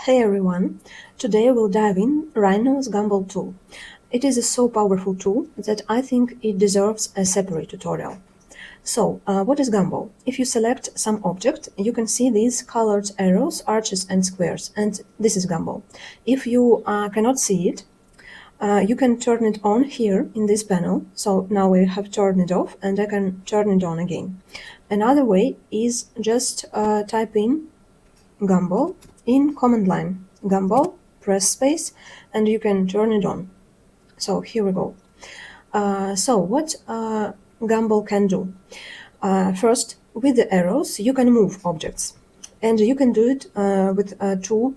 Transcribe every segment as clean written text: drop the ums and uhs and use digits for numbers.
Hey everyone, today we'll dive in Rhino's Gumball tool. It is a so powerful tool that I think it deserves a separate tutorial. So, what is Gumball? If you select some object, you can see these colored arrows, arches and squares, and this is Gumball. If you cannot see it, you can turn it on here in this panel. So now we have turned it off and I can turn it on again. Another way is just type in Gumball in command line. Gumball, press space, and you can turn it on. So here we go. So what Gumball can do? First, with the arrows, you can move objects, and you can do it with two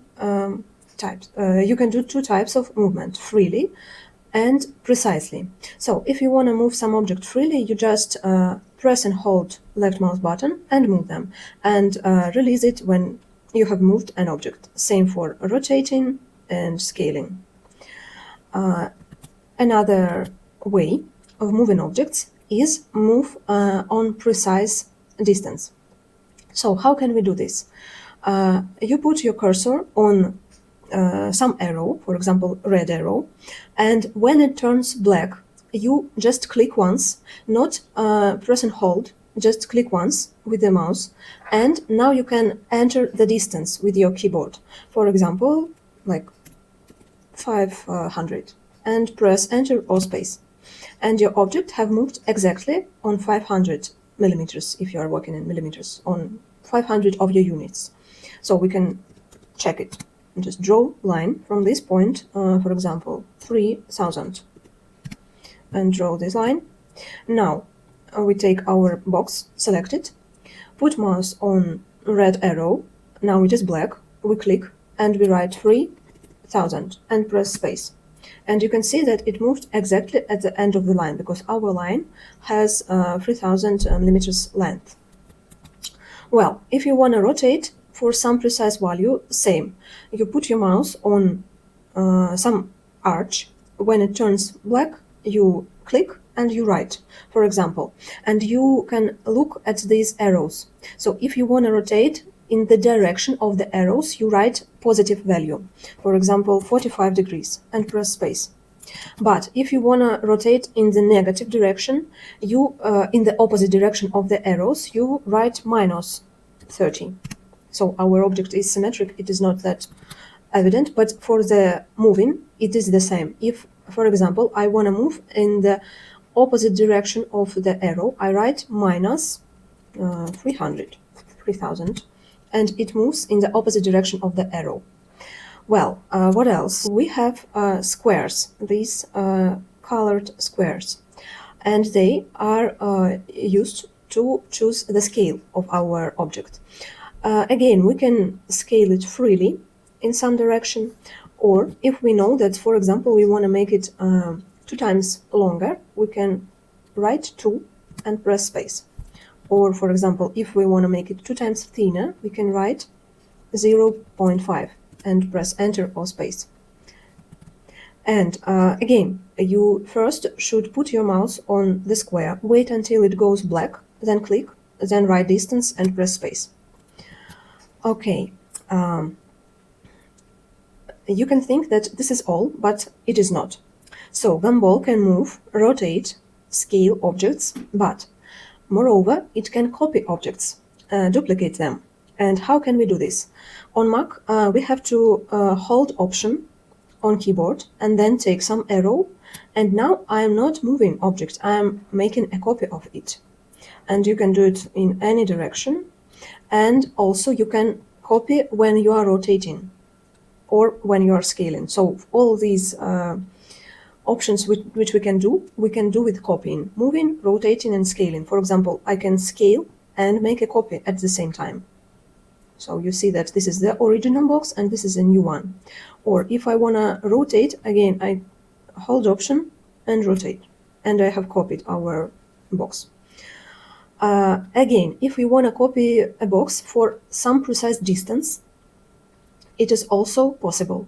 types. You can do two types of movement: freely and precisely. So if you want to move some object freely, you just press and hold left mouse button and move them, and release it when you have moved an object. Same for rotating and scaling. Another way of moving objects is move on precise distance. So how can we do this? You put your cursor on some arrow, for example, red arrow, and when it turns black, you just click once, not press and hold, just click once with the mouse, and now you can enter the distance with your keyboard. For example, like 500, and press enter or space. And your object have moved exactly on 500 millimeters, if you are working in millimeters, on 500 of your units. So we can check it. Just draw line from this point, for example, 3000, and draw this line. Now we take our box, select it, put mouse on red arrow, now it is black, we click and we write 3000 and press space. And you can see that it moved exactly at the end of the line, because our line has 3000 millimeters length. Well, if you want to rotate for some precise value, same. You put your mouse on some arch. When it turns black, you click and you write, for example. And you can look at these arrows. So if you want to rotate in the direction of the arrows, you write positive value. For example, 45 degrees, and press space. But if you want to rotate in the negative direction, you in the opposite direction of the arrows, you write minus 30. So our object is symmetric, it is not that evident, but for the moving, it is the same. If, for example, I want to move in the opposite direction of the arrow, I write minus 3000, and it moves in the opposite direction of the arrow. Well, what else? We have squares, these colored squares, and they are used to choose the scale of our object. Again, we can scale it freely in some direction, or if we know that, for example, we want to make it 2 times longer, we can write 2 and press space. Or, for example, if we want to make it 2 times thinner, we can write 0.5 and press enter or space. And again, you first should put your mouse on the square, wait until it goes black, then click, then write distance and press space. Okay, you can think that this is all, but it is not. So Gumball can move, rotate, scale objects, but moreover, it can copy objects, duplicate them. And how can we do this? On Mac, we have to hold Option on keyboard and then take some arrow. And now I am not moving object, I am making a copy of it. And you can do it in any direction. And also you can copy when you are rotating or when you are scaling. So all these options which we can do with copying, moving, rotating, and scaling. For example, I can scale and make a copy at the same time. So you see that this is the original box and this is a new one. Or if I want to rotate, again, I hold Option and rotate, and I have copied our box. Again, if we want to copy a box for some precise distance, it is also possible.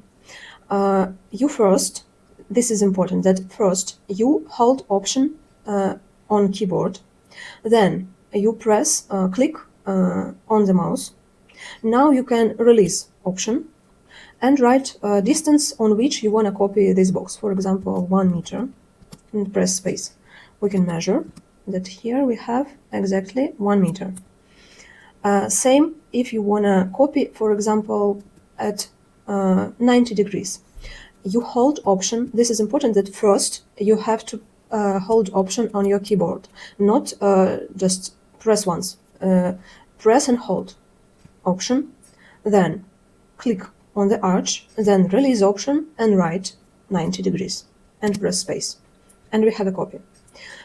This is important, that first you hold Option on keyboard, then you press click on the mouse. Now you can release Option and write a distance on which you want to copy this box. For example, 1 meter, and press space. We can measure that here we have exactly 1 meter. Same if you want to copy, for example, at 90 degrees. You hold Option. This is important that first you have to hold Option on your keyboard, not just press once. Press and hold Option, then click on the arch, then release Option and write 90 degrees and press space. And we have a copy.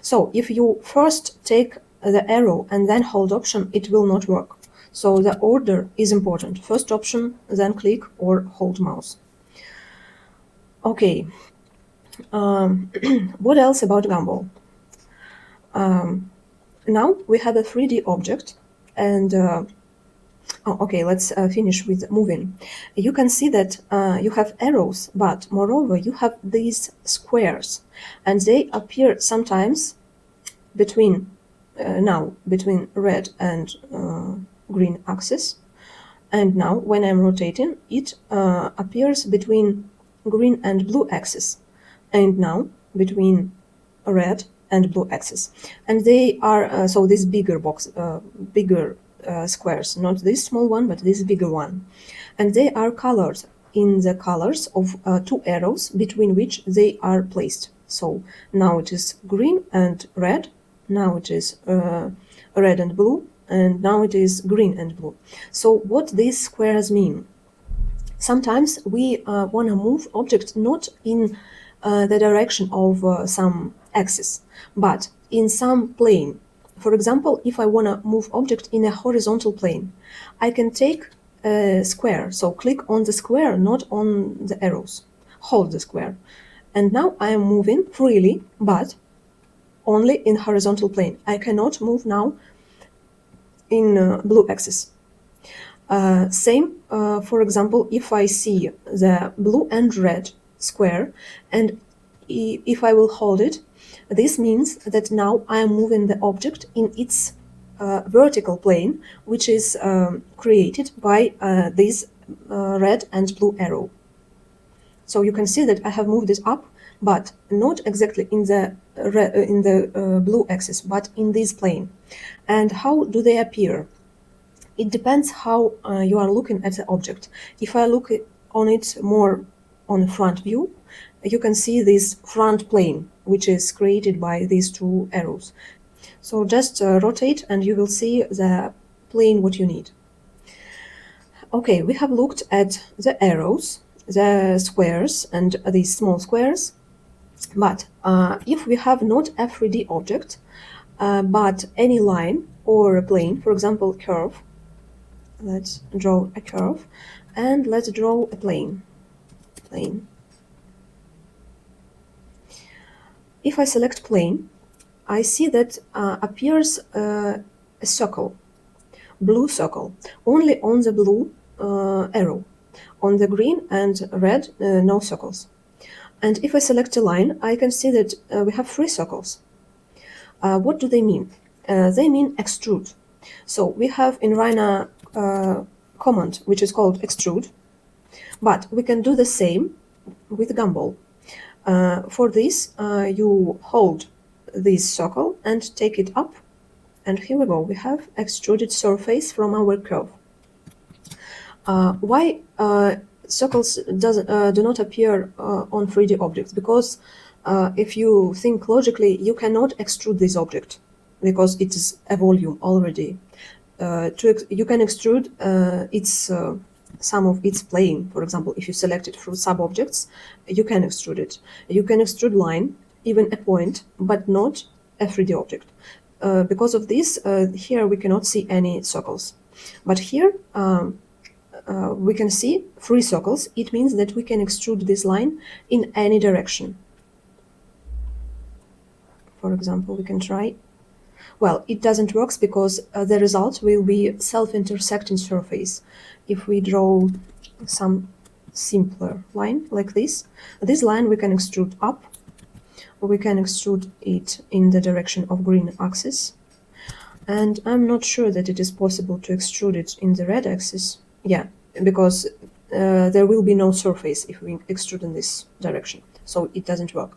So if you first take the arrow and then hold Option, it will not work. So the order is important. First Option, then click or hold mouse. Okay. What else about Gumball? Now we have a 3D object, and okay, let's finish with moving. You can see that you have arrows, but moreover you have these squares, and they appear sometimes between between red and green axis, and now when I'm rotating it appears between green and blue axis, and now between red and blue axis, and they are so this bigger squares, not this small one but this bigger one, and they are colored in the colors of 2 arrows between which they are placed. So now it is green and red, now it is red and blue, and now it is green and blue. So what these squares mean? Sometimes we want to move object not in the direction of some axis, but in some plane. For example, if I want to move object in a horizontal plane, I can take a square. So click on the square, not on the arrows. Hold the square. And now I am moving freely, but only in horizontal plane. I cannot move now in blue axis. Same, for example, if I see the blue and red square, and if I will hold it, this means that now I am moving the object in its vertical plane, which is created by this red and blue arrow. So you can see that I have moved it up, but not exactly in the blue axis, but in this plane. And how do they appear? It depends how you are looking at the object. If I look on it more on the front view, you can see this front plane, which is created by these 2 arrows. So just rotate and you will see the plane what you need. Okay, we have looked at the arrows, the squares, and these small squares. But if we have not a 3D object, but any line or a plane, for example, curve, let's draw a curve, and let's draw a plane. If I select plane, I see that appears a circle, blue circle, only on the blue arrow. On the green and red, no circles. And if I select a line, I can see that we have 3 circles. What do they mean? They mean extrude. So we have in Rhino command, which is called extrude, but we can do the same with Gumball. For this, you hold this circle and take it up, and here we go. We have extruded surface from our curve. Why circles do not appear on 3D objects? Because if you think logically, you cannot extrude this object because it is a volume already. You can extrude some of its plane. For example, if you select it through sub-objects, you can extrude it. You can extrude line, even a point, but not a 3D object. Because of this, here we cannot see any circles. But here we can see 3 circles. It means that we can extrude this line in any direction. For example, we can try. Well, it doesn't work because the result will be self-intersecting surface. If we draw some simpler line like this line we can extrude up, or we can extrude it in the direction of green axis. And I'm not sure that it is possible to extrude it in the red axis. Yeah, because there will be no surface if we extrude in this direction, so it doesn't work.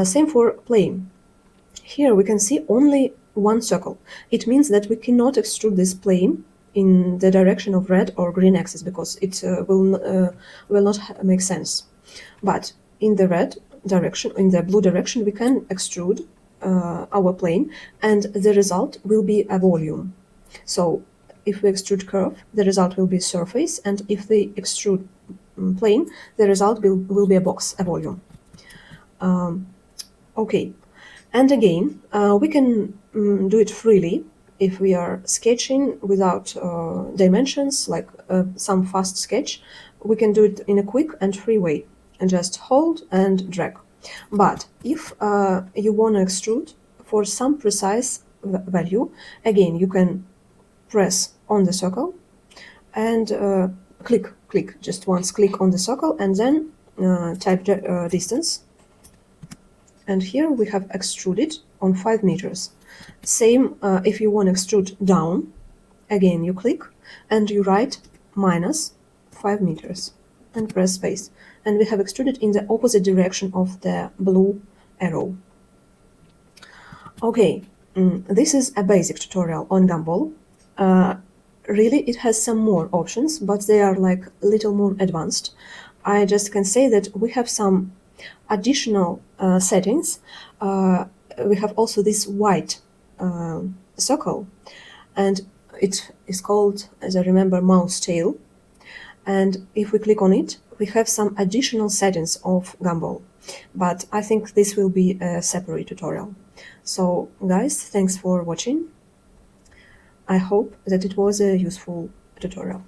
Same for plane. Here we can see only one circle. It means that we cannot extrude this plane in the direction of red or green axis, because it will not make sense. But in the red direction, in the blue direction, we can extrude our plane, and the result will be a volume. So if we extrude curve, the result will be surface, and if we extrude plane, the result will be a box, a volume. Okay, and again, we can do it freely if we are sketching without dimensions, like some fast sketch. We can do it in a quick and free way, and just hold and drag. But if you want to extrude for some precise value, again, you can press on the circle and click, just once click on the circle, and then type distance. And here we have extruded on 5 meters. Same if you want to extrude down, again you click and you write -5 meters and press space. And we have extruded in the opposite direction of the blue arrow. Okay, this is a basic tutorial on Gumball. Really, it has some more options, but they are like a little more advanced. I just can say that we have some additional settings. We have also this white circle, and it is called, as I remember, mouse tail. And if we click on it, we have some additional settings of Gumball, but I think this will be a separate tutorial. So guys, thanks for watching. I hope that it was a useful tutorial.